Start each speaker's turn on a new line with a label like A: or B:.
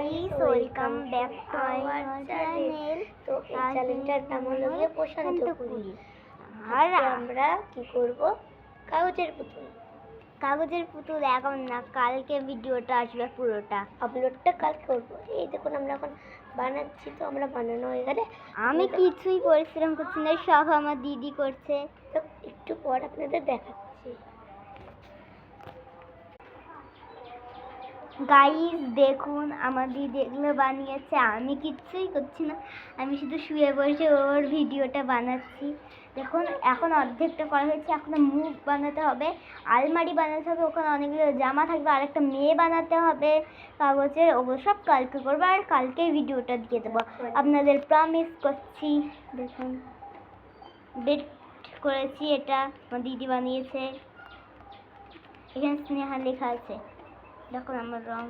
A: Guys, welcome back to our channel.
B: তো এই চ্যানেলটার নাম হলো প্রশান্ত পুরী। আর আমরা কি করব? কাগজের পুতুল
A: এখন না, কালকে ভিডিওটা আসবে, পুরোটা
B: আপলোডটা কালকে করবো। এই দেখুন আমরা এখন বানাচ্ছি, তো আমরা বানানো হয়ে গেলে
A: আমি কিছুই পরিশ্রম করছি না, সব আমার দিদি করছে।
B: তো একটু পর আপনাদের দেখাচ্ছি।
A: গাইস দেখুন, আমার দিদি এগুলো বানিয়েছে, আমি কিচ্ছুই করছি না, আমি শুধু শুয়ে বসে ওর ভিডিওটা বানাচ্ছি। দেখুন এখন অর্ধেকটা করা হয়েছে, এখন মুখ বানাতে হবে, আলমারি বানাতে হবে, ওখানে অনেকগুলো জামা থাকবে, আর একটা মেয়ে বানাতে হবে কাগজের। ওগুলো সব কালকে করবো, আর কালকেই ভিডিওটা দিয়ে দেবো, আপনাদের প্রমিস করছি। দেখুন ডেট করেছি, এটা আমার দিদি বানিয়েছে, এখানে স্নেহা লেখা আছে। দেখুন আমার রং